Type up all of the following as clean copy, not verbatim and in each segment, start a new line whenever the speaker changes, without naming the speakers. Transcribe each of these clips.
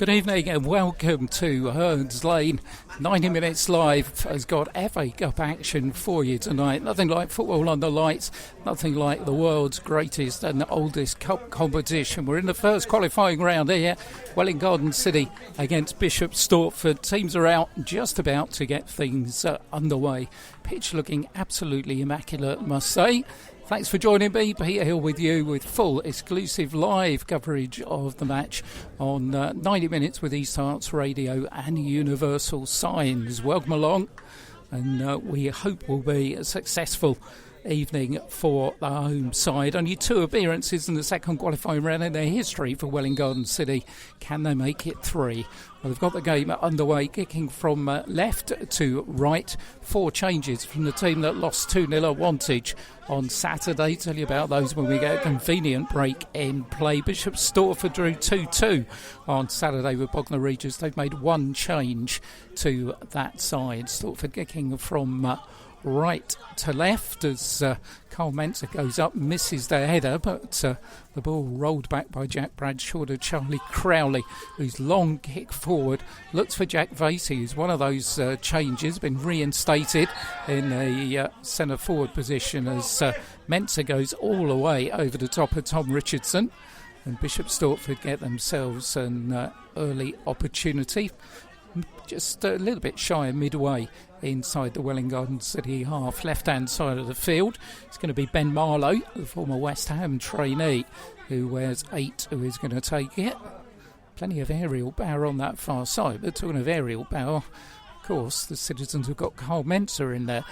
Good evening and welcome to Hearns Lane. 90 Minutes Live has got FA Cup action for you tonight. Nothing like football on the lights, nothing like the world's greatest and oldest cup competition. We're in the first qualifying round here. Welwyn Garden City against Bishop Stortford. Teams are out just about to get things underway. Pitch looking absolutely immaculate, must say. Thanks for joining me. Peter Hill with you with full exclusive live coverage of the match on 90 Minutes with East Hearts Radio and Universal Signs. Welcome along, and we hope will be a successful evening for the home side. Only two appearances in the second qualifying round in their history for Welwyn Garden City. Can they make it three? Well, they've got the game underway, kicking from left to right. Four changes from the team that lost 2-0 at Wantage on Saturday. Tell you about those when we get a convenient break in play. Bishop Stortford drew 2-2 on Saturday with Bognor Regis. They've made one change to that side. Stortford kicking from right to left as Carl Mensah goes up, misses the header, but the ball rolled back by Jack Bradshaw to Charlie Crowley, whose long kick forward looks for Jack Vasey, who's one of those changes, been reinstated in a centre forward position as Mensah goes all the way over the top of Tom Richardson, and Bishop Stortford get themselves an early opportunity. Just a little bit shy of midway inside the Welwyn Garden City half, left-hand side of the field. It's going to be Ben Marlowe, the former West Ham trainee, who wears 8, who is going to take it. Plenty of aerial power on that far side, but talking of aerial power, of course, the Citizens have got Carl Mensah in there.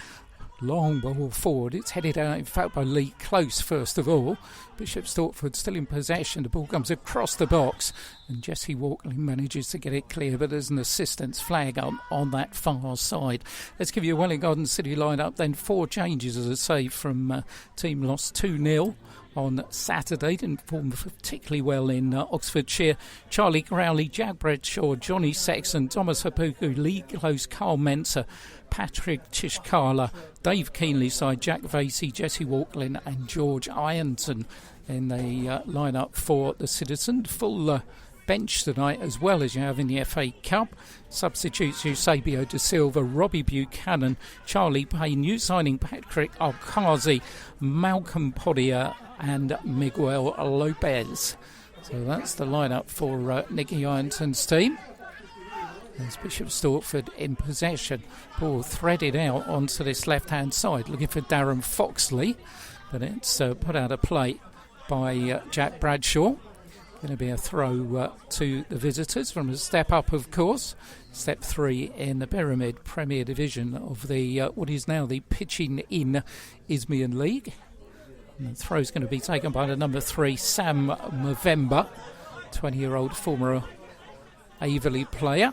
Long ball forward. It's headed out, in fact, by Lee Close first of all. Bishop Stortford still in possession. The ball comes across the box and Jesse Walkley manages to get it clear, but there's an assistance flag on that far side. Let's give you a Welwyn Garden City line-up then. Four changes, as I say, from team lost 2-0 on Saturday. Didn't perform particularly well in Oxfordshire. Charlie Crowley, Jack Bradshaw, Johnny Sexton, Thomas Hapuku, Lee Close, Carl Mensah, Patrick Tishkala, Dave Keenley side, Jack Vasey, Jesse Walklin and George Ironton in the line-up for the Citizens. Full bench tonight as well as you have in the FA Cup. Substitutes Eusebio De Silva, Robbie Buchanan, Charlie Payne, new signing Patrick Alkazi, Malcolm Podia and Miguel Lopez. So that's the line-up for Nicky Ironton's team. As Bishop Stortford in possession. Ball threaded out onto this left-hand side, looking for Darren Foxley, but it's put out of play by Jack Bradshaw. Going to be a throw to the visitors from a step up, of course. Step 3 in the Pyramid Premier Division of the what is now the Pitching In Isthmian League. And the throw is going to be taken by the number 3, Sam Movember, 20-year-old former Averley player.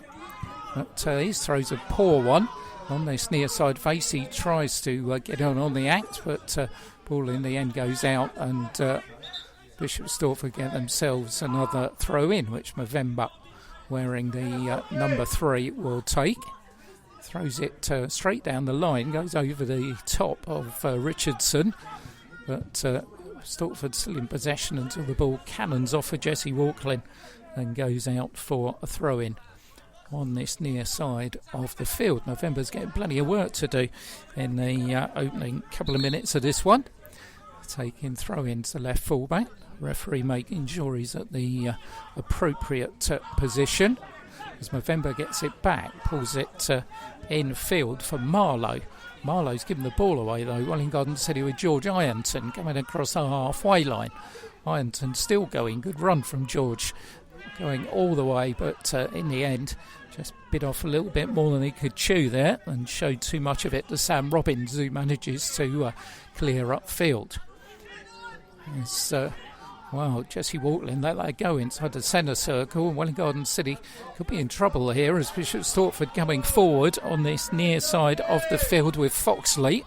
But his throw's a poor one. On this near side, Vasey tries to get on the act, but ball in the end goes out, and Bishop Stortford get themselves another throw in, which Movember, wearing the number 3, will take. Throws it straight down the line, goes over the top of Richardson, but Stortford still in possession until the ball cannons off for Jesse Walklin and goes out for a throw in on this near side of the field. Movember's getting plenty of work to do in the opening couple of minutes of this one. Taking throw-ins to left fullback. Referee making sure he's at the appropriate position. As Movember gets it back, pulls it in field for Marlowe. Marlowe's given the ball away though. Welwyn Garden City with George Ironton coming across the halfway line. Ironton still going. Good run from George, going all the way, but in the end just bit off a little bit more than he could chew there and showed too much of it to Sam Robbins, who manages to clear upfield. It's Jesse Walklin let that go inside the centre circle, and Welwyn Garden City could be in trouble here as Bishop Stortford coming forward on this near side of the field with Foxley.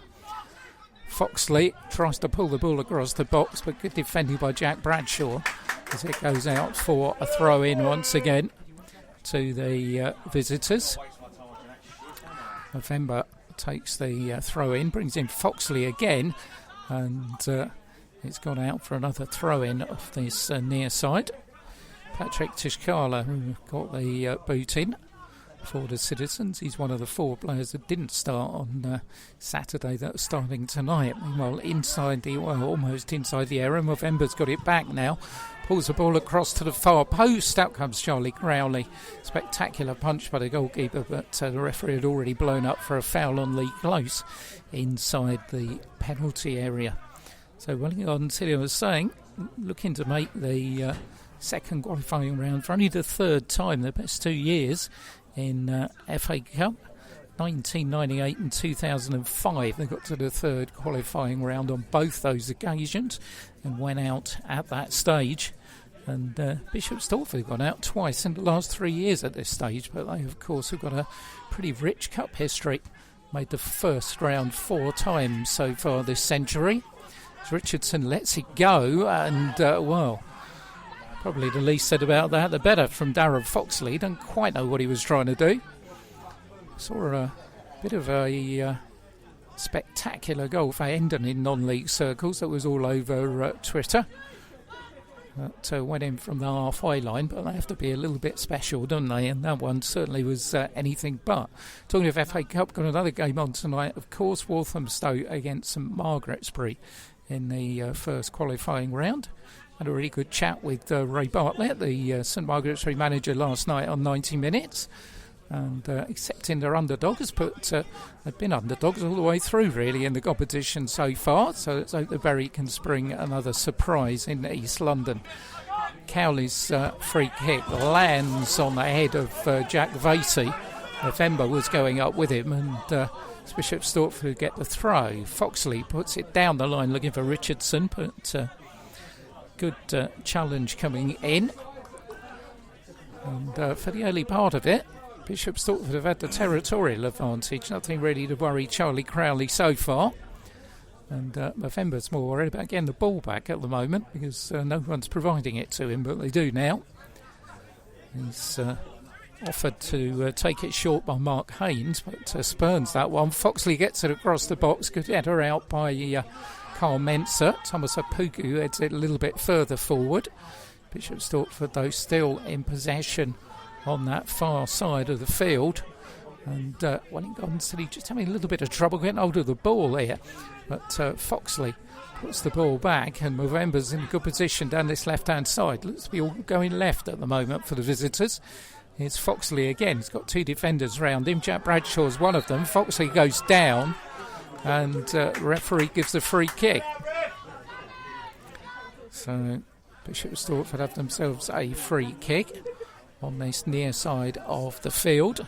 Foxley tries to pull the ball across the box, but good defending by Jack Bradshaw as it goes out for a throw in once again to the visitors. Movember takes the throw in, brings in Foxley again, and it's gone out for another throw in off this near side. Patrick Tishkala, who got the boot in for the Citizens. He's one of the 4 players that didn't start on Saturday that are starting tonight. Meanwhile, almost inside the area, Movember's got it back now. Pulls the ball across to the far post. Out comes Charlie Crowley. Spectacular punch by the goalkeeper, but the referee had already blown up for a foul on Lee Close inside the penalty area. So Welwyn City was saying, looking to make the second qualifying round for only the 3rd time, the best 2 years in FA Cup. 1998 and 2005 they got to the 3rd qualifying round on both those occasions and went out at that stage. And Bishop Stortford gone out twice in the last 3 years at this stage, but they of course have got a pretty rich cup history. Made the first round 4 times so far this century. As Richardson lets it go, and probably the least said about that the better from Darren Foxley. Don't quite know what he was trying to do. Saw a bit of a spectacular goal for Hendon in non-league circles that was all over Twitter. That went in from the halfway line, but they have to be a little bit special, don't they? And that one certainly was anything but. Talking of FA Cup, got another game on tonight. Of course, Walthamstow against St Margaret's in the first qualifying round. Had a really good chat with Ray Bartlett, the St Margaret's manager, last night on 90 Minutes. And accepting their underdogs, but they've been underdogs all the way through, really, in the competition so far. So let's hope the Bury can spring another surprise in East London. Cowley's free kick lands on the head of Jack Vasey. November was going up with him, and Bishop Stortford get the throw. Foxley puts it down the line looking for Richardson, but good challenge coming in. And for the early part of it, Bishop Stortford have had the territorial advantage. Nothing really to worry Charlie Crowley so far. And Movember's more worried about getting the ball back at the moment because no one's providing it to him, but they do now. He's offered to take it short by Mark Haynes, but spurns that one. Foxley gets it across the box. Good header out by Carl Mensah. Thomas Apuku heads it a little bit further forward. Bishop Stortford, though, still in possession on that far side of the field. And Welwyn City just having a little bit of trouble getting hold of the ball here. But Foxley puts the ball back, and Movember's in a good position down this left-hand side. Looks to be all going left at the moment for the visitors. It's Foxley again. He's got 2 defenders round him. Jack Bradshaw's one of them. Foxley goes down, and referee gives the free kick. So Bishop Stortford have themselves a free kick on this near side of the field.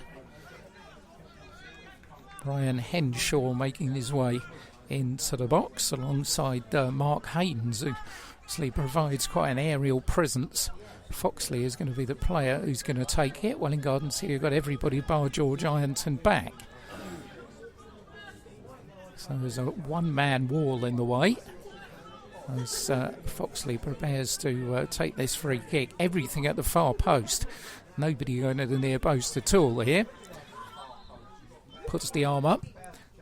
Brian Henshaw making his way into the box alongside Mark Haynes, who obviously provides quite an aerial presence. Foxley is going to be the player who's going to take it. Welwyn City have got everybody bar George Ironton back. So there's a one-man wall in the way as Foxley prepares to take this free kick. Everything at the far post. Nobody going to the near post at all here. Puts the arm up.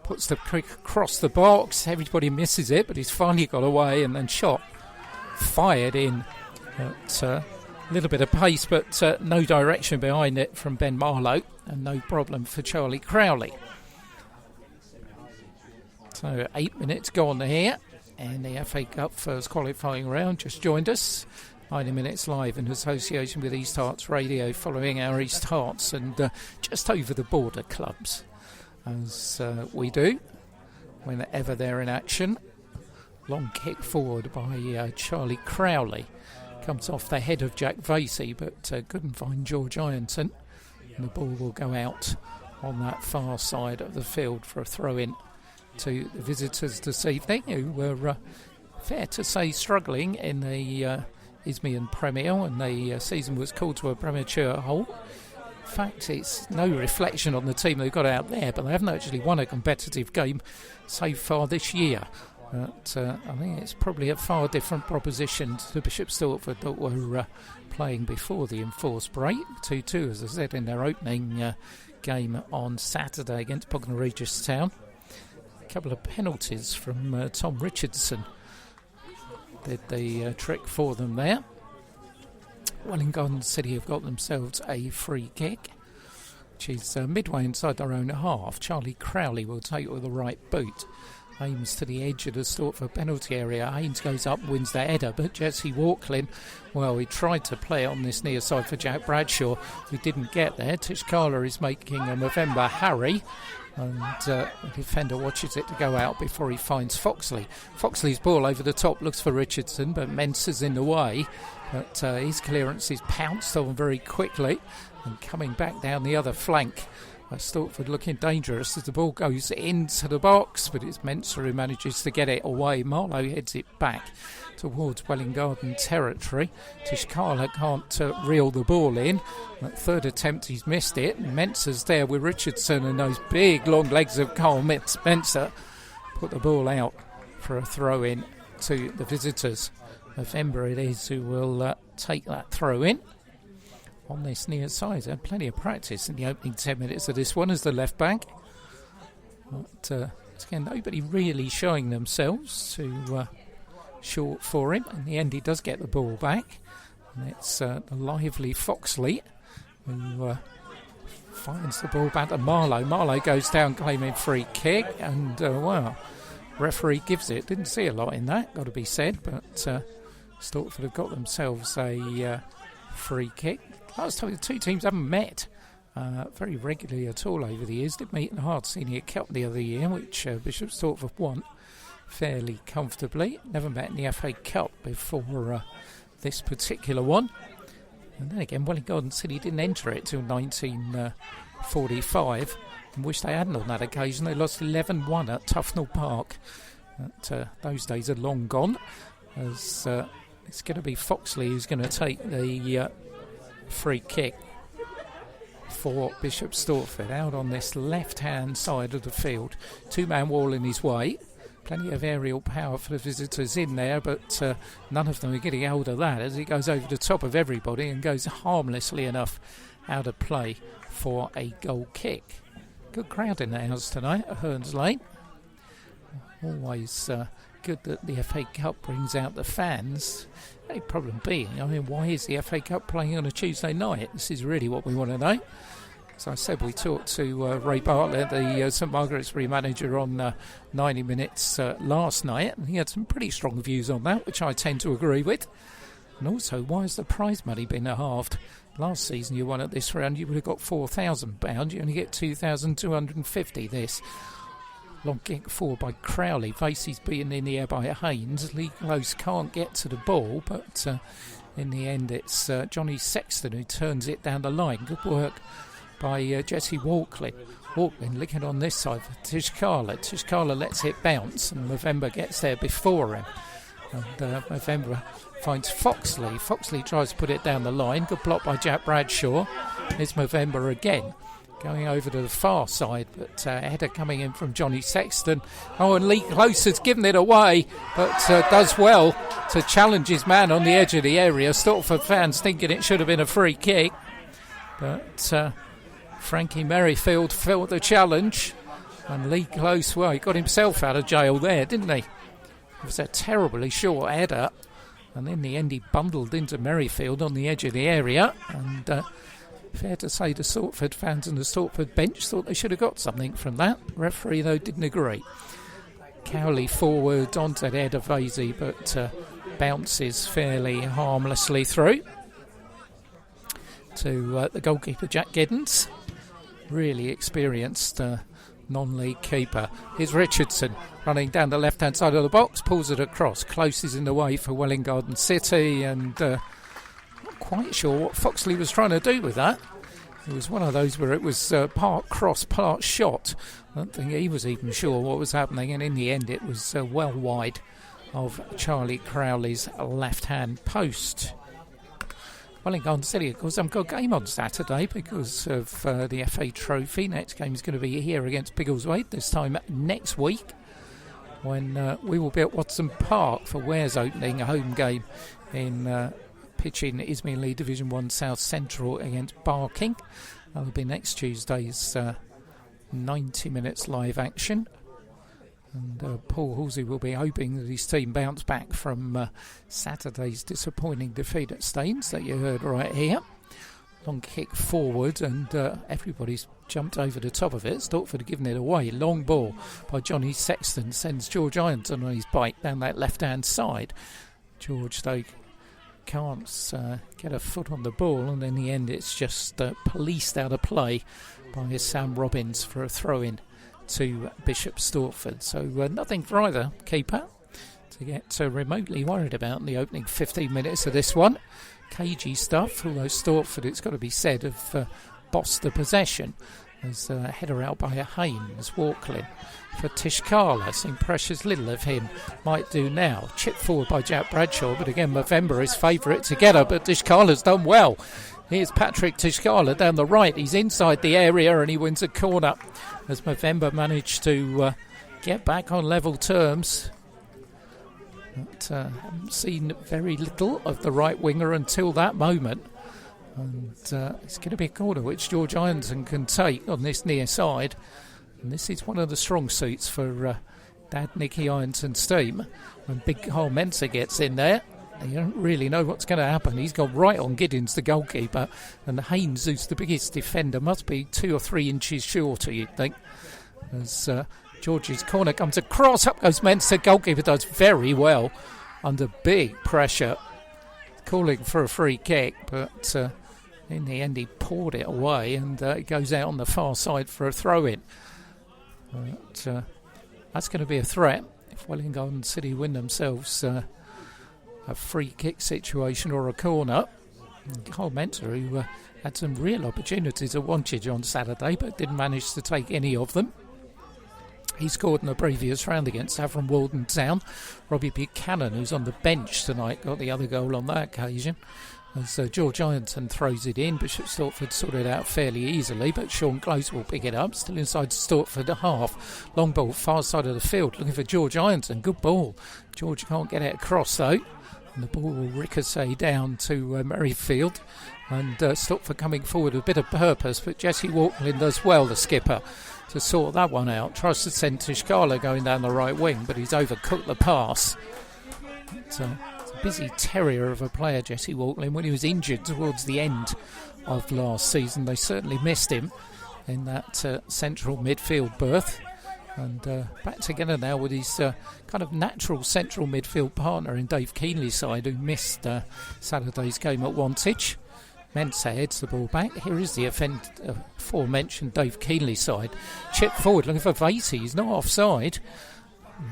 Puts the kick across the box. Everybody misses it, but he's finally got away and then shot. Fired in at a little bit of pace, but no direction behind it from Ben Marlowe. And no problem for Charlie Crowley. So 8 minutes gone here. And the FA Cup first qualifying round just joined us. 90 Minutes live in association with East Hearts Radio, following our East Hearts and just over the border clubs, as we do whenever they're in action. Long kick forward by Charlie Crowley. Comes off the head of Jack Vasey, but couldn't find George Ironton. And the ball will go out on that far side of the field for a throw-in to the visitors this evening, who were, fair to say, struggling in the Isthmian Premier when the season was called to a premature halt. In fact, it's no reflection on the team they've got out there, but they haven't actually won a competitive game so far this year. But I think it's probably a far different proposition to Bishop Stortford that were playing before the enforced break. 2-2, as I said, in their opening game on Saturday against Bognor Regis Town. A couple of penalties from Tom Richardson did the trick for them there. Welwyn Garden City have got themselves a free kick, which is midway inside their own half. Charlie Crowley will take it with the right boot. Aims to the edge of the Stortford penalty area. Haynes goes up, wins the header, but Jesse Walklin, well, he tried to play on this near side for Jack Bradshaw, who didn't get there. Tishkala is making a November Harry, and the defender watches it to go out before he finds Foxley. Foxley's ball over the top looks for Richardson, but Mensah's in the way, but his clearance is pounced on very quickly, and coming back down the other flank. Stortford looking dangerous as the ball goes into the box, but it's Mensah who manages to get it away. Marlowe heads it back towards Welwyn Garden territory. Tishkala can't reel the ball in. That third attempt he's missed it. Mensah's there with Richardson, and those big long legs of Carl Mensah put the ball out for a throw in to the visitors. November it is who will take that throw in. On this near side, had plenty of practice in the opening 10 minutes of this one as the left back. But again, nobody really showing themselves to short for him. In the end, he does get the ball back, and it's the lively Foxley who finds the ball back to Marlowe. Marlowe goes down claiming free kick, and well, referee gives it. Didn't see a lot in that, got to be said, but Stortford have got themselves a free kick. Last time the two teams haven't met very regularly at all over the years. Did meet in the Hard Senior Cup the other year, which Bishop Stortford won fairly comfortably. Never met in the FA Cup before this particular one. And then again, Welwyn Garden City didn't enter it till 1945. And wish they hadn't on that occasion. They lost 11-1 at Tufnell Park. But, those days are long gone, as it's going to be Foxley who's going to take the free kick for Bishop Stortford out on this left-hand side of the field. Two-man wall in his way. Plenty of aerial power for the visitors in there, but none of them are getting hold of that as he goes over the top of everybody and goes harmlessly enough out of play for a goal kick. Good crowd in the house tonight at Hearns Lane. Always good that the FA Cup brings out the fans. The problem being, I mean, why is the FA Cup playing on a Tuesday night? This is really what we want to know. As I said, we talked to Ray Bartlett, the St Margaret's manager, on 90 Minutes last night, and he had some pretty strong views on that, which I tend to agree with. And also, why has the prize money been halved? Last season you won at this round, you would have got £4,000. You only get £2,250 this. Long kick forward by Crowley. Vasey's beaten in the air by Haynes. Lee Close can't get to the ball, but in the end it's Johnny Sexton who turns it down the line. Good work by Jesse Walklin. Walklin licking on this side for Tishkala. Tishkala lets it bounce, and November gets there before him. And November finds Foxley. Foxley tries to put it down the line. Good block by Jack Bradshaw. It's November again, going over to the far side, but header coming in from Johnny Sexton. Oh, and Lee Close has given it away, but does well to challenge his man on the edge of the area. Stortford fans thinking it should have been a free kick, but Frankie Merrifield felt the challenge, and Lee Close, well, he got himself out of jail there, didn't he? It was a terribly short header, and in the end he bundled into Merrifield on the edge of the area, and fair to say the Stortford fans and the Stortford bench thought they should have got something from that. Referee, though, didn't agree. Cowley forward onto the head of Vasey, but bounces fairly harmlessly through to the goalkeeper, Jack Giddens. Really experienced non-league keeper. Here's Richardson running down the left-hand side of the box, pulls it across. Close is in the way for Welwyn Garden City, and quite sure what Foxley was trying to do with that. It was one of those where it was part cross, part shot. I don't think he was even sure what was happening, and in the end it was well wide of Charlie Crowley's left-hand post. Welwyn Garden City, of course, haven't got a game on Saturday because of the FA Trophy. Next game is going to be here against Biggleswade, this time next week, when we will be at Watson Park for Ware's opening, a home game in pitching Isthmian League Division 1 South Central against Barking. That'll be next Tuesday's 90 Minutes live action. And Paul Halsey will be hoping that his team bounce back from Saturday's disappointing defeat at Staines that you heard right here. Long kick forward, and everybody's jumped over the top of it. Stortford giving it away. Long ball by Johnny Sexton sends George Ironton on his bike down that left-hand side. George, though, can't get a foot on the ball, and in the end it's just policed out of play by Sam Robbins for a throw-in to Bishop Stortford. So nothing for either keeper to get remotely worried about in the opening 15 minutes of this one. Cagey stuff, although Stortford, it's got to be said, have bossed the possession. There's a header out by Haynes, Walklin for Tishkala. Seen precious little of him. Might do now. Chip forward by Jack Bradshaw, but again Movember is favourite to get her, but Tishkala's done well. Here's Patrick Tishkala down the right. He's inside the area and he wins a corner as Movember managed to get back on level terms. But haven't seen very little of the right winger until that moment. And it's going to be a corner which George Ironton can take on this near side. And this is one of the strong suits for Dad Nicky Ironton's team. When Big Carl Mensah gets in there, you don't really know what's going to happen. He's gone right on Giddins, the goalkeeper. And Haynes, who's the biggest defender, must be 2 or 3 inches shorter, you'd think. As George's corner comes across, up goes Mensah. Goalkeeper does very well under big pressure, calling for a free kick, but in the end he poured it away, and it goes out on the far side for a throw-in. But that's going to be a threat if Welwyn Garden City win themselves a free kick situation or a corner. Carl Mensah, who had some real opportunities at Wantage on Saturday but didn't manage to take any of them. He scored in the previous round against Saffron Walden Town. Robbie Buchanan, who's on the bench tonight, got the other goal on that occasion. As George Ironton throws it in, Bishop Stortford sorted it out fairly easily, but Sean Close will pick it up. Still inside Stortford half. Long ball, far side of the field, looking for George Ironton. Good ball. George can't get it across, though. And the ball will ricochet down to Merrifield. And Stortford coming forward with a bit of purpose, but Jesse Walklin does well, the skipper, to sort that one out. Tries to send Tishkala going down the right wing, but he's overcooked the pass. It's a busy terrier of a player, Jesse Walklin. When he was injured towards the end of last season, they certainly missed him in that central midfield berth. And back together now with his kind of natural central midfield partner in Dave Keenley's side, who missed Saturday's game at Wantage. Mensah heads the ball back. Here is the aforementioned Dave Keenley side. Chip forward, looking for Vasey. He's not offside.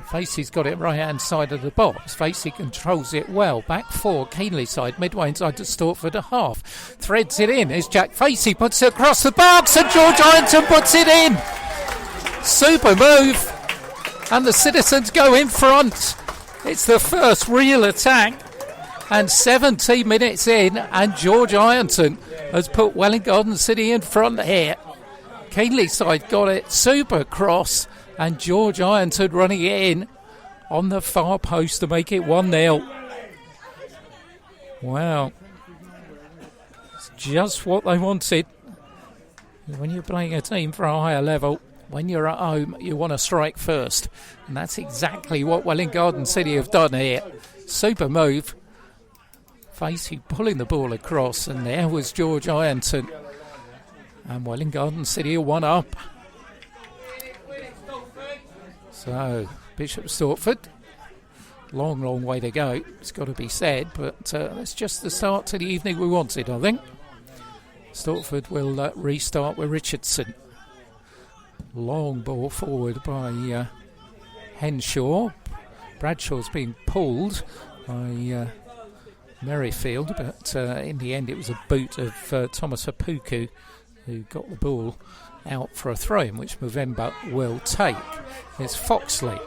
Vasey's got it right hand side of the box. Vasey controls it well. Back 4, Keenley side, midway inside to Stortford a half. Threads it in. Here's Jack Vasey, puts it across the box, and George Ironton puts it in. Super move. And the Citizens go in front. It's the first real attack. And 17 minutes in, and George Ironton has put Welwyn Garden City in front here. Keenley side got it super cross, and George Ironton running it in on the far post to make it 1-0. Wow. It's just what they wanted. When you're playing a team for a higher level, when you're at home, you want to strike first. And that's exactly what Welwyn Garden City have done here. Super move. Facey pulling the ball across, and there was George Ironton. And Welwyn Garden City are 1 up. So, Bishop Stortford, long way to go, it's got to be said, but that's just the start to the evening we wanted, I think. Stortford will restart with Richardson. Long ball forward by Henshaw. Bradshaw's been pulled by Merrifield, but in the end it was a boot of Thomas Hapuku who got the ball out for a throw-in, which Movember will take. It's Foxley.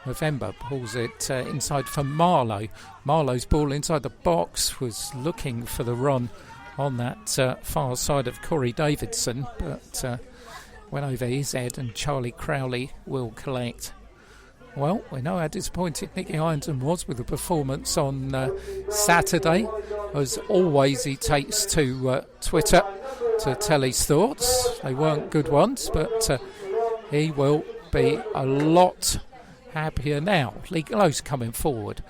Movember pulls it inside for Marlowe. Marlowe's ball inside the box, was looking for the run on that far side of Corey Davidson, but went over his head, and Charlie Crowley will collect. Well, we know how disappointed Nicky Ironton was with the performance on Saturday. As always, he takes to Twitter to tell his thoughts. They weren't good ones, but he will be a lot happier now. Lee Close coming forward.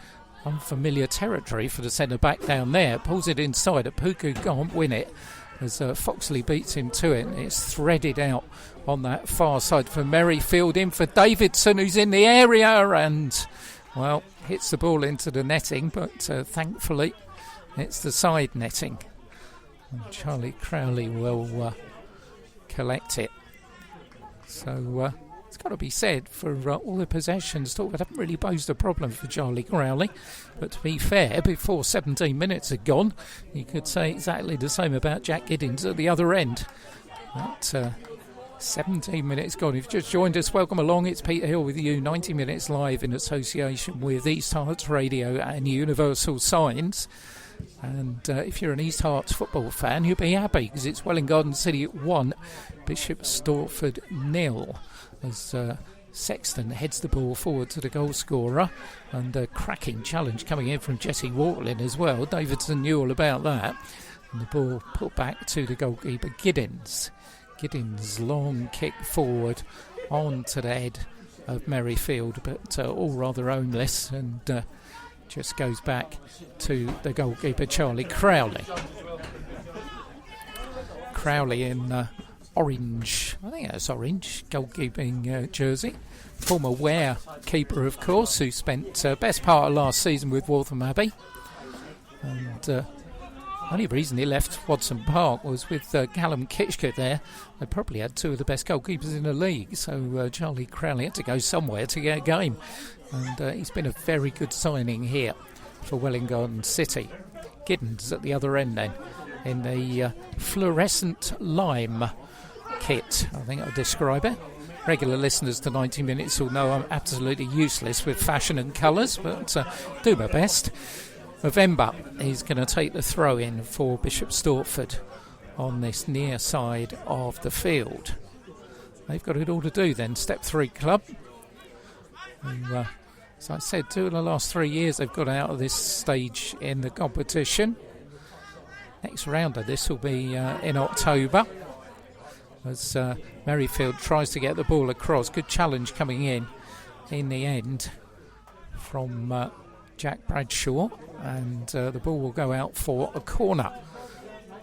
Unfamiliar territory for the centre-back down there. Pulls it inside. Puku can't win it as Foxley beats him to it. It's threaded out on that far side for Merrifield. In for Davidson, who's in the area and, well, hits the ball into the netting, but thankfully it's the side netting. And Charlie Crowley will collect it. So it's got to be said, for all the possessions, Stortford haven't really posed a problem for Charlie Crowley. But to be fair, before 17 minutes had gone, you could say exactly the same about Jack Giddins at the other end. But 17 minutes gone. If you've just joined us, welcome along. It's Peter Hill with you, 90 minutes live in association with East Hearts Radio and Universal Signs. And if you're an East Hearts football fan, you'll be happy because it's Welwyn Garden City 1, Bishop Stortford 0. As Sexton heads the ball forward to the goal scorer, and a cracking challenge coming in from Jesse Wortlin as well. Davidson knew all about that, and the ball put back to the goalkeeper Giddins. Giddins' long kick forward onto the head of Merrifield, but all rather aimless, and just goes back to the goalkeeper Charlie Crowley. Crowley in orange, I think that's orange, goalkeeping jersey. Former Ware keeper, of course, who spent best part of last season with Waltham Abbey. And only reason he left Watson Park was with Callum Kitchker there. They probably had two of the best goalkeepers in the league, so Charlie Crowley had to go somewhere to get a game. And he's been a very good signing here for Welwyn Garden City. Giddins at the other end then, in the fluorescent lime kit, I think I'll describe it. Regular listeners to 90 Minutes will know I'm absolutely useless with fashion and colours, but do my best. November is going to take the throw in for Bishop Stortford on this near side of the field. They've got it all to do then. Step 3 club. And, as I said, 2 of the last 3 years they've got out of this stage in the competition. Next round of this will be in October, as Merrifield tries to get the ball across. Good challenge coming in the end from Jack Bradshaw, and the ball will go out for a corner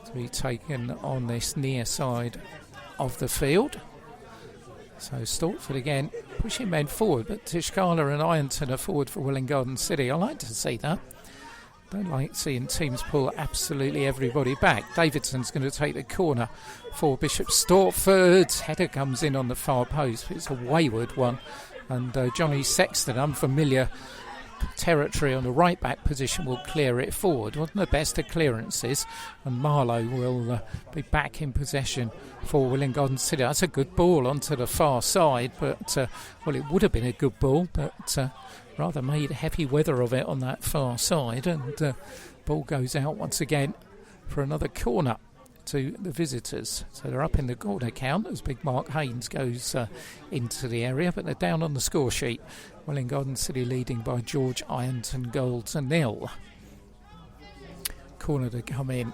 to be taken on this near side of the field. So Stortford again pushing men forward, but Tishkala and Ironton are forward for Welwyn Garden City. I like to see that. Don't like seeing teams pull absolutely everybody back. Davidson's going to take the corner for Bishop Stortford. Header comes in on the far post, but it's a wayward one. And Johnny Sexton, unfamiliar territory on the right back position, will clear it forward. Wasn't the best of clearances, and Marlowe will be back in possession for Welwyn Garden City. That's a good ball onto the far side, but well, it would have been a good ball, but rather made heavy weather of it on that far side, and ball goes out once again for another corner to the visitors. So they're up in the corner count as big Mark Haynes goes into the area, but they're down on the score sheet. Welwyn Garden City leading by George Ironton goals to 0. Corner to come in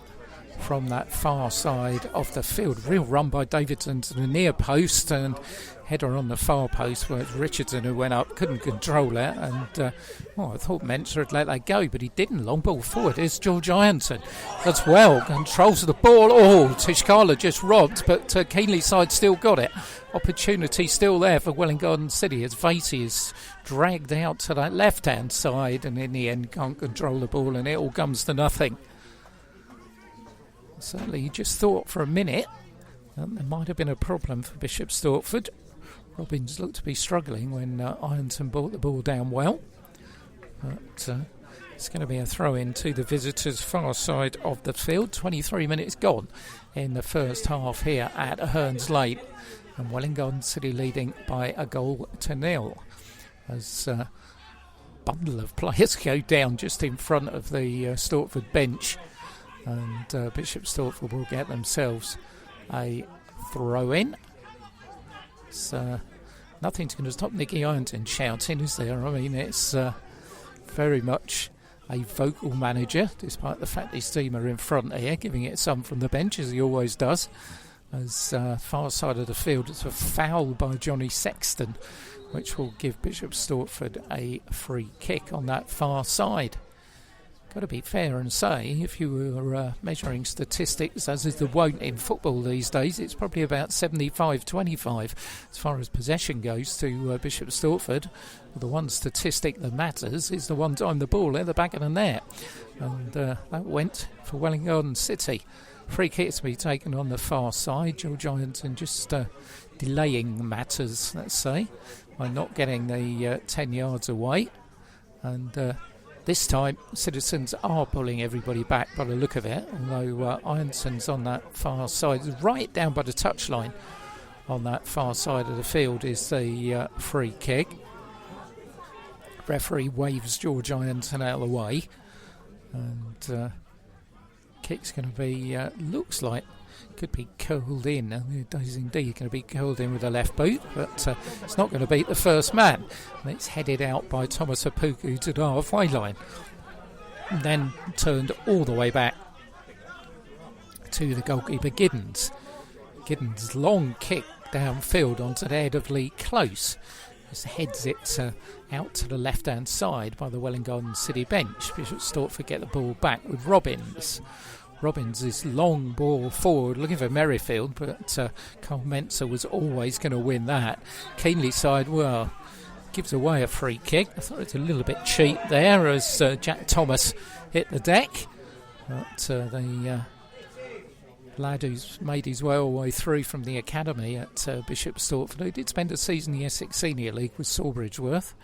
from that far side of the field. Real run by Davidson to the near post, and header on the far post where it's Richardson who went up, couldn't control it, and I thought Mentor had let that go, but he didn't. Long ball forward. Here's George Ironton as well, controls the ball. Tishkala just robbed, but Keenley side still got it. Opportunity still there for Welwyn Garden City as Vasey is dragged out to that left hand side, and in the end can't control the ball, and it all comes to nothing. Certainly you just thought for a minute that there might have been a problem for Bishop Stortford. Robbins looked to be struggling when Ironton brought the ball down well. But it's going to be a throw-in to the visitors' far side of the field. 23 minutes gone in the first half here at Hearns Lane. And Welwyn Garden City leading by a goal to 0. As a bundle of players go down just in front of the Stortford bench. And Bishop Stortford will get themselves a throw-in. So nothing's going to stop Nicky Ironton shouting, is there? I mean, it's very much a vocal manager, despite the fact his team are in front here, giving it some from the bench, as he always does. as far side of the field. It's a foul by Johnny Sexton, which will give Bishop Stortford a free kick on that far side. Got to be fair and say, if you were measuring statistics, as is the wont in football these days, it's probably about 75-25 as far as possession goes to Bishop Stortford. The one statistic that matters is the one time the ball at the back of the net, and that went for Welwyn Garden City. Free kick to be taken on the far side. George Ironton just delaying matters, let's say, by not getting the 10 yards away, and this time, Citizens are pulling everybody back by the look of it, although Ironson's on that far side, right down by the touchline on that far side of the field is the free kick. Referee waves George Ironton out of the way, and kick's going to be, looks like, could be curled in, and it is indeed going to be curled in with the left boot, but it's not going to beat the first man, and it's headed out by Thomas Apuku to the halfway line, and then turned all the way back to the goalkeeper Giddens. Giddens' long kick downfield onto the head of Lee Close, just heads it out to the left hand side by the Welwyn Garden City bench. Bishop Stortford get the ball back with Robbins. Robbins' long ball forward, looking for Merrifield, but Carl Menzer was always going to win that. Keenley side, well, gives away a free kick. I thought it was a little bit cheap there as Jack Thomas hit the deck. But the lad who's made his way all the way through from the academy at Bishop Stortford, who did spend a season in the Essex Senior League with Sawbridgeworth.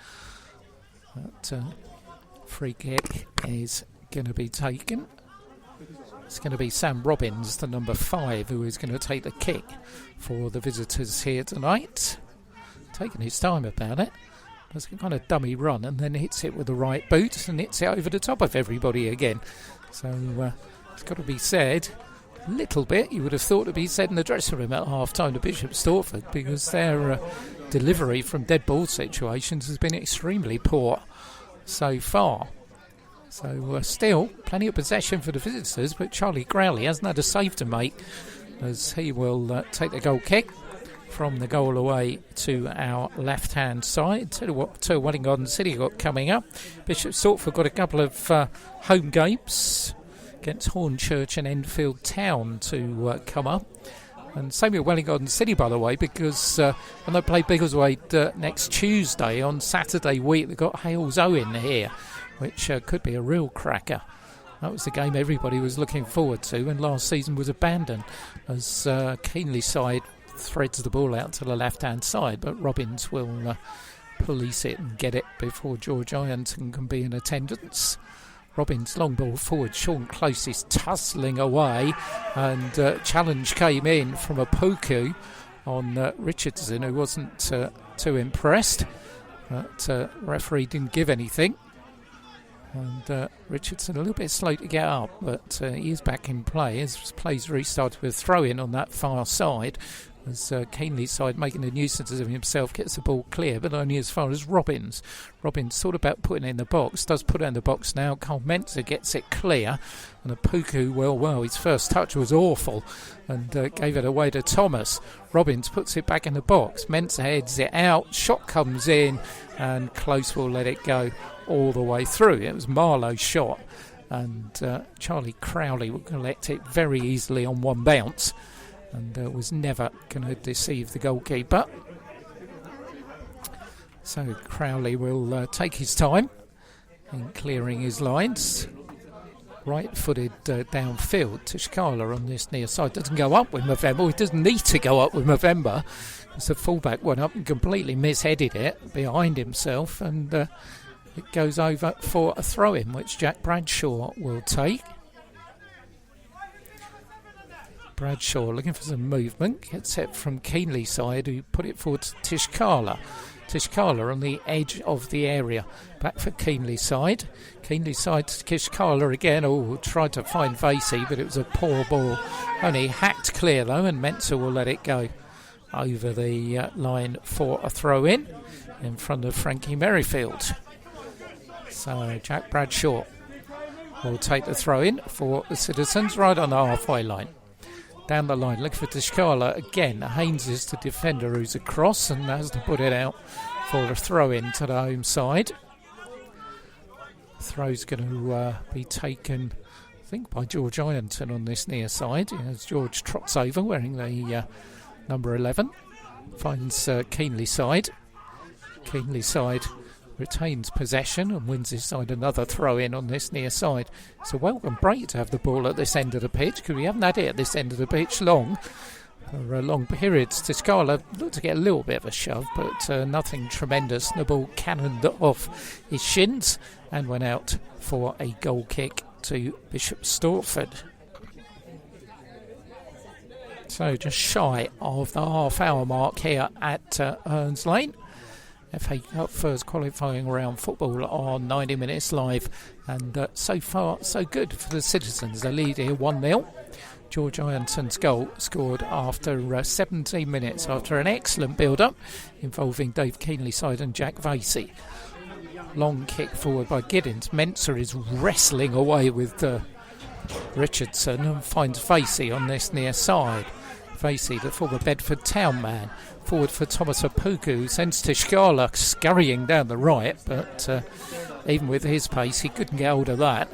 But free kick is going to be taken. It's going to be Sam Robbins, the number 5, who is going to take the kick for the visitors here tonight. Taking his time about it. Does a kind of dummy run and then hits it with the right boot and hits it over the top of everybody again. So it's got to be said, a little bit, you would have thought to be said in the dressing room at half-time to Bishop Stortford, because their delivery from dead ball situations has been extremely poor so far. So still plenty of possession for the visitors, but Charlie Crowley hasn't had a save to make, as he will take the goal kick from the goal away to our left-hand side. To Welwyn Garden City got coming up. Bishop Stortford got a couple of home games against Hornchurch and Enfield Town to come up. And same with Welwyn Garden City, by the way, because when they play Biggleswade next Tuesday, on Saturday week, they've got Hales Owen here, which could be a real cracker. That was the game everybody was looking forward to, and last season was abandoned as Keenley side threads the ball out to the left-hand side, but Robbins will police it and get it before George Ironton can be in attendance. Robbins, long ball forward, Sean Close is tussling away, and challenge came in from a Poku on Richardson, who wasn't too impressed, but referee didn't give anything. And Richardson a little bit slow to get up, but he is back in play as play's restarted with a throw-in on that far side, as Keenley's side making a nuisance of himself, gets the ball clear, but only as far as Robbins. Robbins thought about putting it in the box, does put it in the box now. Carl Menzer gets it clear, and Apuku, well, his first touch was awful, and gave it away to Thomas. Robbins puts it back in the box, Menzer heads it out, shot comes in, and Close will let it go all the way through. It was Marlowe's shot, and Charlie Crowley will collect it very easily on one bounce, and was never going to deceive the goalkeeper. So Crowley will take his time in clearing his lines. Right-footed downfield. Tishkala on this near side doesn't go up with Movember. He doesn't need to go up with Movember, because the fullback went up and completely misheaded it behind himself, and it goes over for a throw-in, which Jack Bradshaw will take. Bradshaw looking for some movement, gets it from Keenley side, who put it forward to Tishkala. Tishkala on the edge of the area, back for Keenley side. Keenley side to Tishkala again. Tried to find Vasey, but it was a poor ball. Only hacked clear though, and Menzer will let it go over the line for a throw-in in front of Frankie Merrifield. So Jack Bradshaw will take the throw-in for the Citizens right on the halfway line. down the line, looking for Tishkala again. Haynes is the defender who's across and has to put it out for a throw-in to the home side. Throw's going to be taken, I think, by George Ironton on this near side, as George trots over wearing the number 11. Finds Keenley side. Keenley side retains possession and wins his side another throw-in on this near side. It's a welcome break to have the ball at this end of the pitch, because we haven't had it at this end of the pitch long. For long periods. Tiscala looked to get a little bit of a shove, but nothing tremendous. The ball cannoned off his shins and went out for a goal kick to Bishop Stortford. So just shy of the half-hour mark here at Earns Lane. FA Cup first qualifying round football on 90 Minutes Live, and so far so good for the Citizens. They lead here 1-0. George Ironton's goal scored after 17 minutes after an excellent build-up involving Dave Keenley side and Jack Vasey. Long kick forward by Giddens. Mensah is wrestling away with Richardson and finds Vasey on this near side. Vasey, the former Bedford Town man, forward for Thomas Apuku, who sends Tishkala scurrying down the right, but even with his pace he couldn't get hold of that,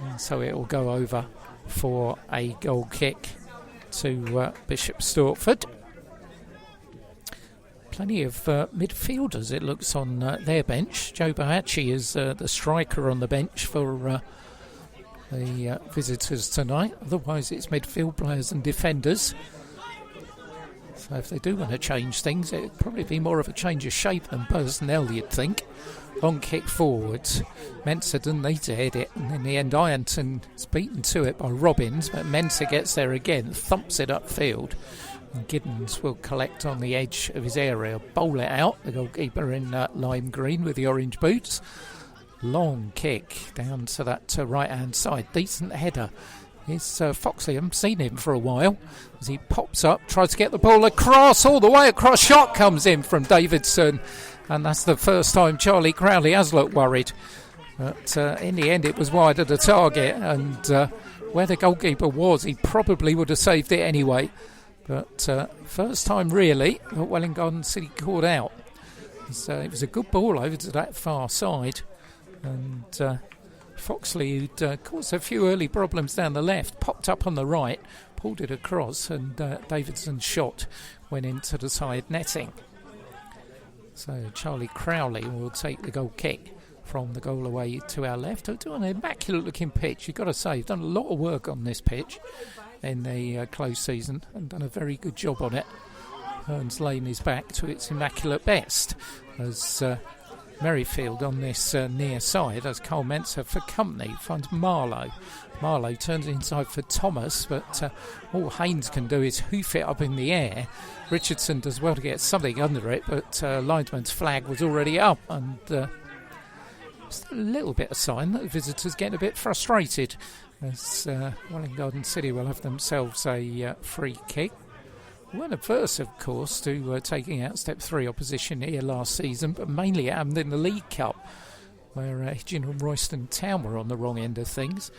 and so it will go over for a goal kick to Bishop Stortford. Plenty of midfielders, it looks, on their bench. Joe Bahachi is the striker on the bench for the visitors tonight. Otherwise it's midfield players and defenders. So if they do want to change things, it would probably be more of a change of shape than personnel, you'd think. Long kick forwards. Mensah didn't need to head it, and in the end Ironton's beaten to it by Robbins, but Mensah gets there again, thumps it upfield, and Giddens will collect on the edge of his area, bowl it out, the goalkeeper in lime green with the orange boots. Long kick down to that right hand side, decent header. Here's Foxley, I haven't seen him for a while, as he pops up, tries to get the ball across, all the way across. Shot comes in from Davidson, and that's the first time Charlie Crowley has looked worried. But in the end it was wide of the target, and where the goalkeeper was, he probably would have saved it anyway. But first time really that Welwyn Garden City caught out. So it was a good ball over to that far side, and Foxley, who'd caused a few early problems down the left, popped up on the right, pulled it across, and Davidson's shot went into the side netting. So Charlie Crowley will take the goal kick from the goal away to our left. To an immaculate looking pitch, you've got to say, he's done a lot of work on this pitch in the close season and done a very good job on it. Earns Lane is back to its immaculate best as Merrifield on this near side, as Carl Mensah for company finds Marlowe. Marlowe turns inside for Thomas, but all Haynes can do is hoof it up in the air. Richardson does well to get something under it, but linesman's flag was already up, and just a little bit of sign that the visitors get a bit frustrated, as Welwyn Garden City will have themselves a free kick. We weren't averse, of course, to taking out Step 3 opposition here last season, but mainly it happened in the League Cup, where Hitchin and Royston Town were on the wrong end of things.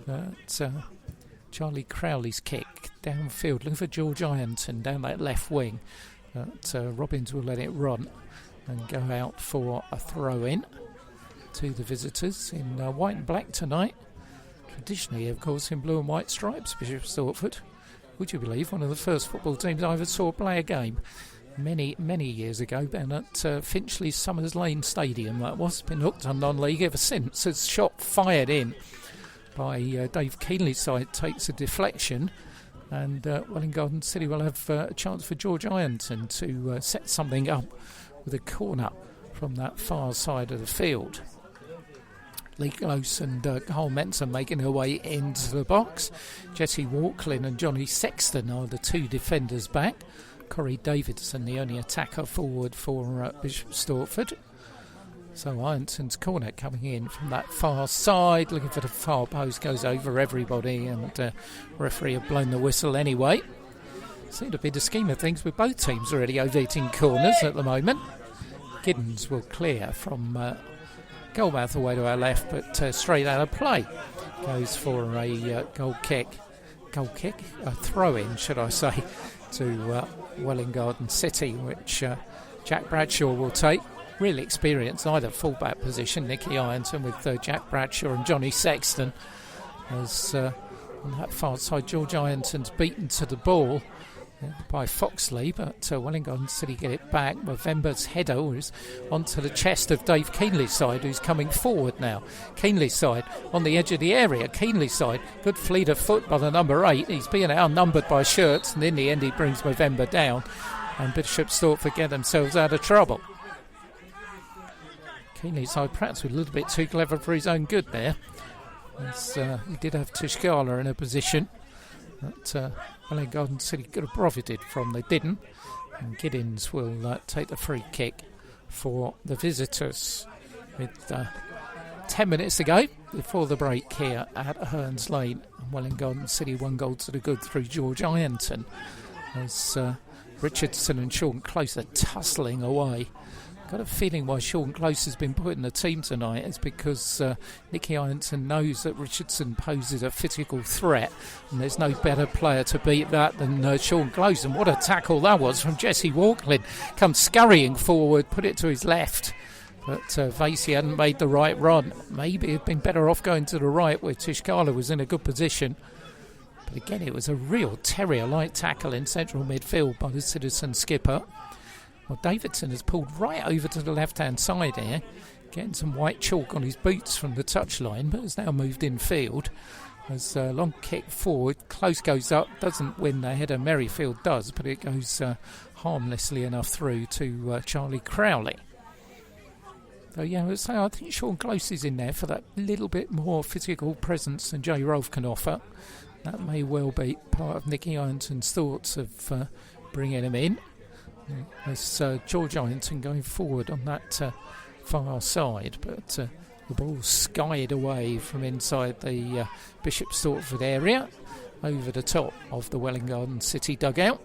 But Charlie Crowley's kick downfield, looking for George Ironton down that left wing. But Robbins will let it run and go out for a throw-in to the visitors in white and black tonight. Traditionally, of course, in blue and white stripes, Bishop Stortford. Would you believe, one of the first football teams I ever saw play a game many, many years ago, down at Finchley's Summers Lane Stadium. That was, been hooked on non-league ever since. A shot fired in by Dave Keenley's side takes a deflection, and Welwyn Garden City will have a chance for George Ironton to set something up with a corner from that far side of the field. Lee Close and Carl Mensah making her way into the box. Jesse Walklin and Johnny Sexton are the two defenders back. Corey Davidson, the only attacker forward for Bishop Stortford. So Ironton's corner coming in from that far side, looking for the far post, goes over everybody, and referee have blown the whistle anyway. Seem to be the scheme of things with both teams already overeating corners at the moment. Giddens will clear from goalmouth away to our left, but straight out of play. Goes for a goal kick goal kick, a throw-in, should I say, to Welwyn Garden City, which Jack Bradshaw will take. Really experienced either fullback position, Nicky Ironton with Jack Bradshaw and Johnny Sexton. As on that far side, George Ironton's beaten to the ball by Foxley, but Welwyn Garden City get it back. Movember's header is onto the chest of Dave Keenley's side, who's coming forward now. Keenley's side on the edge of the area. Keenley's side, good fleet of foot by the number 8. He's being outnumbered by Shirts, and in the end he brings Movember down, and Bishop Stortford get themselves out of trouble. Keenley's side perhaps was a little bit too clever for his own good there, as he did have Tishkala in a position that Welwyn Garden City could have profited from. They didn't, and Giddins will take the free kick for the visitors with 10 minutes to go before the break here at Hearns Lane. Welwyn Garden City 1 goal to the good through George Ironton, as Richardson and Sean Close are tussling away. Got a feeling why Sean Close has been put in the team tonight is because Nicky Ironton knows that Richardson poses a physical threat, and there's no better player to beat that than Sean Close. And what a tackle that was from Jesse Walklin. Comes scurrying forward, put it to his left, but Vasey hadn't made the right run. Maybe he'd been better off going to the right where Tishkala was in a good position. But again, it was a real terrier-like tackle in central midfield by the Citizen skipper. Well, Davidson has pulled right over to the left-hand side here, getting some white chalk on his boots from the touchline, but has now moved in field. As a long kick forward, Close goes up, doesn't win the header, Merrifield does, but it goes harmlessly enough through to Charlie Crowley. So yeah, I think Sean Close is in there for that little bit more physical presence than Jay Rolfe can offer. That may well be part of Nicky Ironton's thoughts of bringing him in. As George Ironton going forward on that far side, but the ball skied away from inside the Bishop Stortford area over the top of the Welwyn Garden City dugout,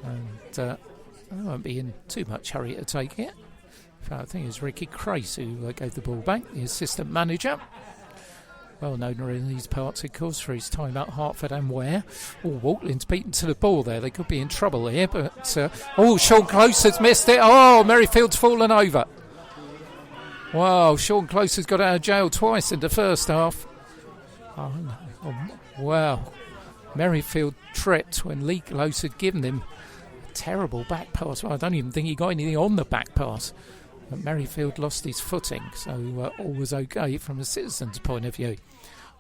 and I won't be in too much hurry to take it. In fact, I think it was Ricky Crace who gave the ball back, the assistant manager. Well known in these parts, of course, for his time at Hertford and Ware. Oh, Waltlin's beaten to the ball there. They could be in trouble here, but Sean Close has missed it. Oh, Merrifield's fallen over. Wow, Sean Close has got out of jail twice in the first half. Oh, wow. Merrifield tripped when Lee Close had given him a terrible back pass. Well, I don't even think he got anything on the back pass. But Merrifield lost his footing, so all was okay from a citizen's point of view.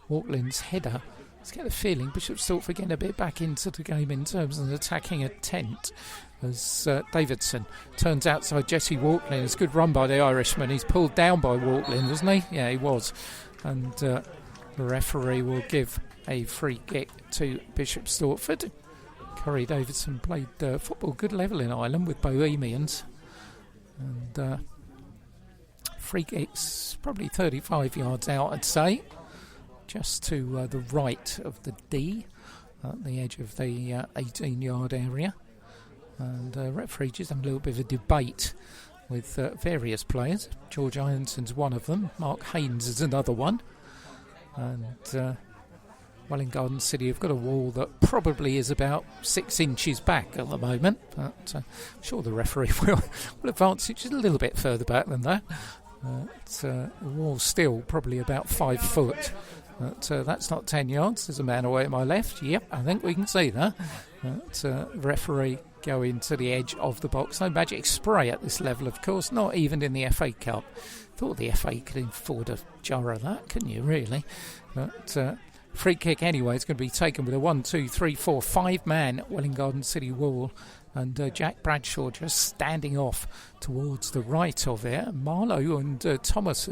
Waltlin's header. Let's get the feeling Bishop Stortford getting a bit back into the game in terms of an attacking intent, as Davidson turns outside Jesse Walklin. It's a good run by the Irishman. He's pulled down by Walklin, wasn't he? Yeah, he was. And the referee will give a free kick to Bishop Stortford. Corey Davidson played football good level in Ireland with Bohemians. And free kicks probably 35 yards out, I'd say, just to the right of the D, at the edge of the 18-yard area. And referee just having a little bit of a debate with various players. George Ironton's one of them. Mark Haynes is another one. And Welwyn Garden City have got a wall that probably is about 6 inches back at the moment, but I'm sure the referee will advance it just a little bit further back than that. The wall's still probably about 5 foot, but that's not 10 yards. There's a man away at my left. Yep, I think we can see that. But referee going to the edge of the box. No magic spray at this level, of course, not even in the FA Cup. Thought the FA could afford a jar of that, couldn't you, really? But free kick anyway. It's going to be taken with a 1, 2, 3, 4, 5-man Welwyn Garden City wall, and Jack Bradshaw just standing off towards the right of it. Marlowe and Thomas,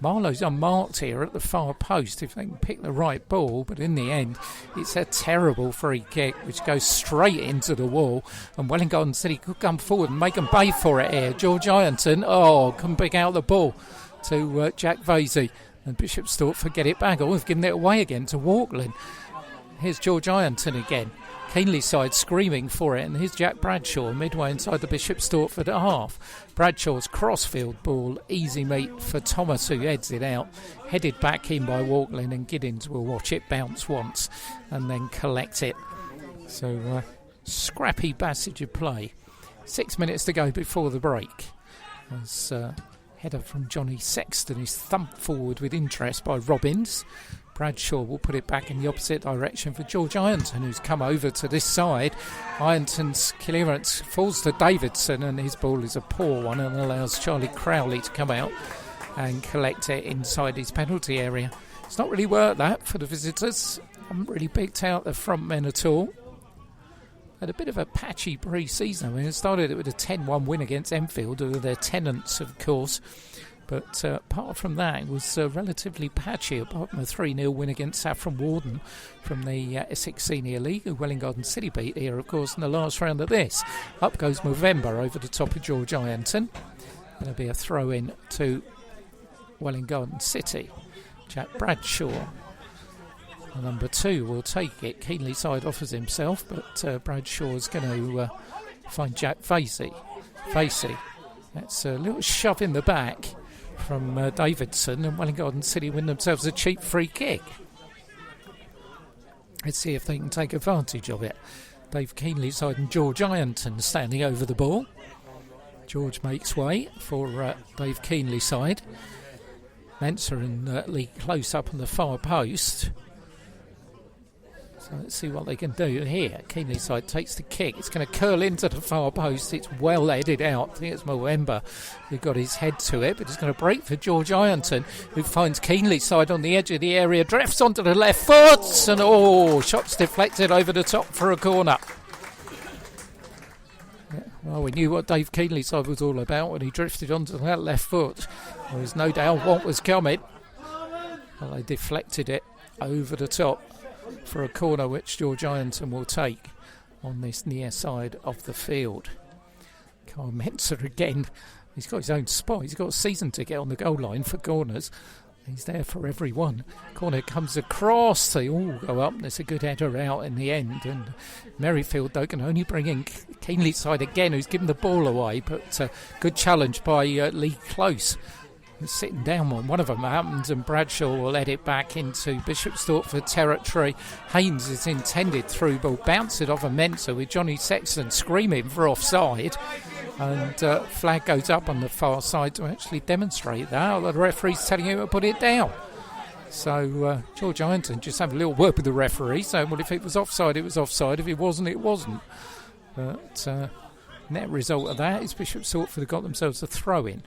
Marlowe's unmarked here at the far post if they can pick the right ball, but in the end it's a terrible free kick which goes straight into the wall, and Welwyn Garden City could come forward and make them pay for it here. George Ironton can pick out the ball to Jack Vasey, and Bishop Stortford get it back. We've given it away again to Walklin. here's George Ironton again. Keenly side screaming for it, and here's Jack Bradshaw midway inside the Bishop Stortford at half. Bradshaw's crossfield ball, easy meet for Thomas, who heads it out. Headed back in by Welwyn, and Giddins will watch it bounce once and then collect it. So scrappy passage of play. 6 minutes to go before the break. As header from Johnny Sexton is thumped forward with interest by Robbins. Bradshaw will put it back in the opposite direction for George Ironton, who's come over to this side. Ironton's clearance falls to Davidson, and his ball is a poor one and allows Charlie Crowley to come out and collect it inside his penalty area. It's not really worked that for the visitors. Haven't really picked out the front men at all. Had a bit of a patchy pre-season. I mean, it started with a 10-1 win against Enfield, who are their tenants, of course. But apart from that, it was relatively patchy, apart from a 3-0 win against Saffron Walden from the Essex Senior League, who Welwyn Garden City beat here, of course, in the last round of this. Up goes Movember over the top of George Ironton. Going to be a throw-in to Welwyn Garden City. Jack Bradshaw, the number 2, will take it. Keenly side offers himself, but Bradshaw's going to find Jack Facey. That's a little shove in the back from Davidson, and Welwyn Garden City win themselves a cheap free kick. Let's see if they can take advantage of it. Dave Keenley's side and George Ironton standing over the ball. George makes way for Dave Keenley's side. Mensah and Lee close up on the far post. So let's see what they can do here. Keenley's side takes the kick. It's going to curl into the far post. It's well headed out. I think it's Mwemba who got his head to it, but it's going to break for George Ironton, who finds Keenley's side on the edge of the area, drifts onto the left foot, and shots deflected over the top for a corner. Yeah, well, we knew what Dave Keenley's side was all about when he drifted onto that left foot. There was no doubt what was coming. Well, they deflected it over the top for a corner, which George Ironton will take on this near side of the field. Carl Mensah again. He's got his own spot. He's got a season ticket on the goal line for corners. He's there for every one. Corner comes across. They all go up. There's a good header out in the end. And Merrifield, though, can only bring in Keenley's side again, who's given the ball away. But good challenge by Lee Close. Sitting down on one of them happens, and Bradshaw will let it back into Bishop Stortford territory. Haynes is intended through ball, bounce it off a Mensah with Johnny Sexton screaming for offside, and flag goes up on the far side to actually demonstrate that. The referee's telling him to put it down. So George Ironton just having a little word with the referee, saying, well, if it was offside, it was offside. If it wasn't, it wasn't. But net result of that is Bishop Stortford have got themselves a throw-in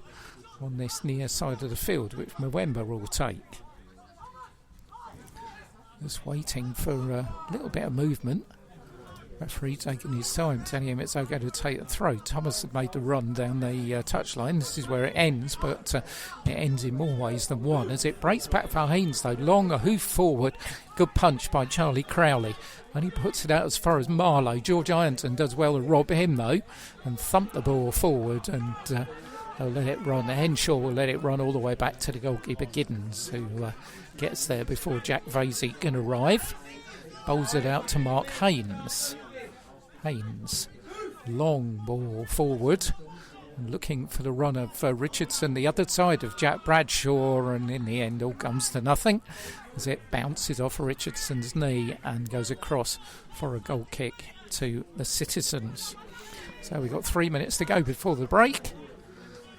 on this near side of the field, which Mwemba will take. Just waiting for a little bit of movement. Referee taking his time, telling him it's okay to take a throw. Thomas had made the run down the touchline. This is where it ends, but it ends in more ways than one. As it breaks back for Haynes, though, long a hoof forward. Good punch by Charlie Crowley. And he puts it out as far as Marlow. George Ironton does well to rob him, though, and thump the ball forward, and they'll let it run. Henshaw will let it run all the way back to the goalkeeper Giddins, who gets there before Jack Vasey can arrive. Bowls it out to Mark Haynes. Haynes, long ball forward, and looking for the run of Richardson, the other side of Jack Bradshaw, and in the end all comes to nothing as it bounces off Richardson's knee and goes across for a goal kick to the Citizens. So we've got 3 minutes to go before the break.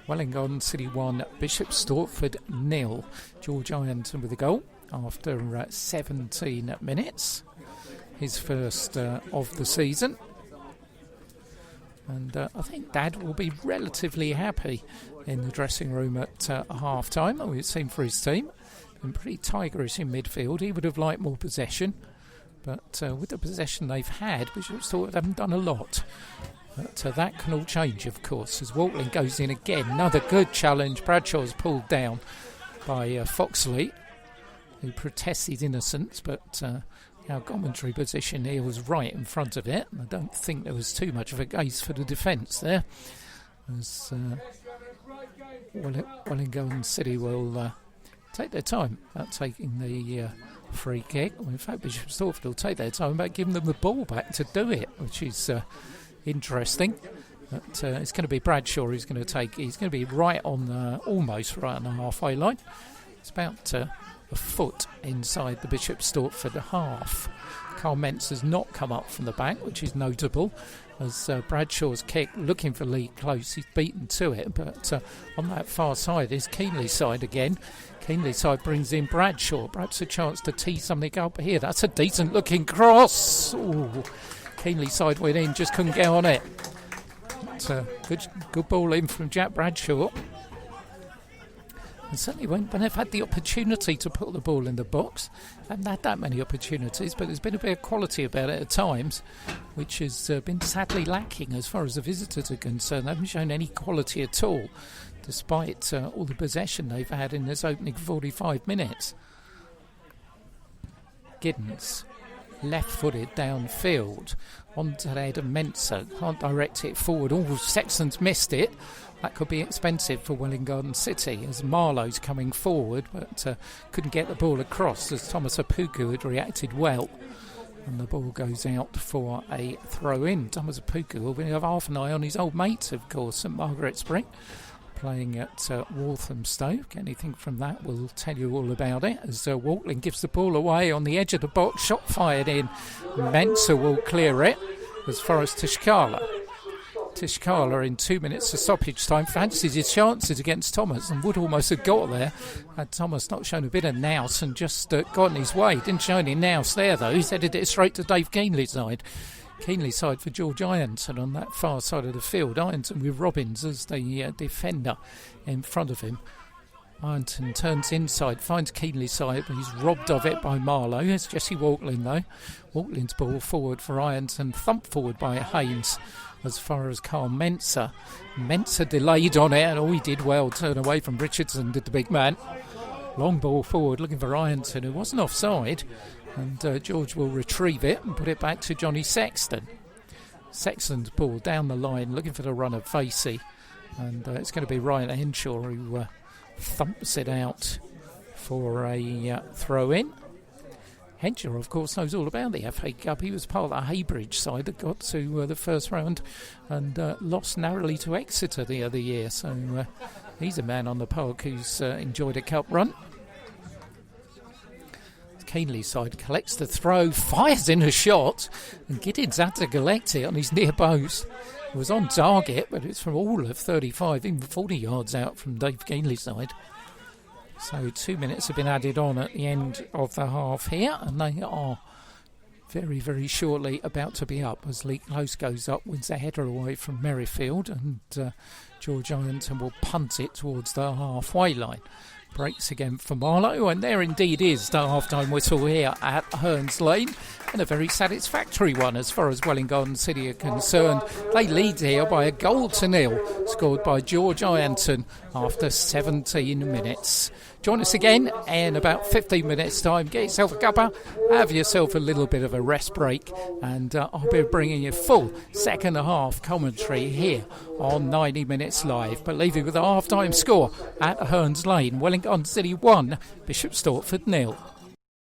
Welwyn Garden City 1, Bishop Stortford 0. George Ironton with a goal after 17 minutes. His first of the season. And I think Dad will be relatively happy in the dressing room at half-time. We've seen for his team. Been pretty tigerish in midfield. He would have liked more possession. But with the possession they've had, Bishop Stortford haven't done a lot. But that can all change, of course, as Welwyn goes in again. Another good challenge. Bradshaw's pulled down by Foxley, who protests his innocence, but our commentary position here was right in front of it. I don't think there was too much of a case for the defence there, as Welwyn Garden City will take their time about taking the free kick. Well, in fact, Bishop Stortford will take their time about giving them the ball back to do it, which is interesting. But it's going to be Bradshaw who's going to take. He's going to be right on, almost right on the halfway line. It's about a foot inside the Bishop Stortford half. Carl Mentz has not come up from the back, which is notable, as Bradshaw's kick, looking for Lee Close, he's beaten to it, but on that far side is Keenley's side again. Keenley's side brings in Bradshaw, perhaps a chance to tee something up here. That's a decent looking cross. Ooh. Keenley's side went in, just couldn't get on it. But, good ball in from Jack Bradshaw. And certainly when they've had the opportunity to put the ball in the box, haven't had that many opportunities, but there's been a bit of quality about it at times, which has been sadly lacking as far as the visitors are concerned. They haven't shown any quality at all, despite all the possession they've had in this opening 45 minutes. Giddens, left-footed downfield, onto the head of Mensah, can't direct it forward. Sexton's missed it. That could be expensive for Welwyn Garden City, as Marlowe's coming forward, but couldn't get the ball across, as Thomas Apuku had reacted well. And the ball goes out for a throw-in. Thomas Apuku will have half an eye on his old mates, of course, St Margaret's Spring, playing at Walthamstow. Anything from that, we'll tell you all about it, as Waltling gives the ball away on the edge of the box, shot fired in. Mensah will clear it as far as Tishkala. Tishkala, in 2 minutes of stoppage time, fancies his chances against Thomas and would almost have got there had Thomas not shown a bit of nous and just got in his way. Didn't show any nous there, though. He's headed it straight to Dave Keenley's side. Keenley's side for George Ironton on that far side of the field. Ironton with Robbins as the defender in front of him. Ironton turns inside, finds Keenley's side, but he's robbed of it by Marlowe. It's Jesse Waltling, though. Waltling's ball forward for Ironton, thumped forward by Haynes as far as Carl Mensah. Mensah delayed on it, and he did well, turn away from Richardson, did the big man. Long ball forward, looking for Ironton, who wasn't offside, and George will retrieve it and put it back to Johnny Sexton. Sexton's ball down the line, looking for the run of Facey, and it's going to be Ryan Henshaw who thumps it out for a throw-in. Henshaw, of course, knows all about the FA Cup. He was part of the Haybridge side that got to the first round and lost narrowly to Exeter the other year. So he's a man on the park who's enjoyed a cup run. Keenley's side collects the throw, fires in a shot, and Giddens had to collect it on his near post. It was on target, but it's from all of 35, even 40 yards out from Dave Keenley's side. So 2 minutes have been added on at the end of the half here, and they are very, very shortly about to be up as Lee Close goes up, wins a header away from Merrifield, and George Ironton will punt it towards the halfway line. Breaks again for Marlowe, and there indeed is the half-time whistle here at Hearns Lane, and a very satisfactory one as far as Welwyn Garden City are concerned. They lead here by 1-0, scored by George Ironton after 17 minutes. Join us again in about 15 minutes' time. Get yourself a cuppa, have yourself a little bit of a rest break, and I'll be bringing you full second half commentary here on 90 Minutes Live. But leave you with a half-time score at Hearns Lane. Welwyn Garden City 1, Bishop Stortford 0.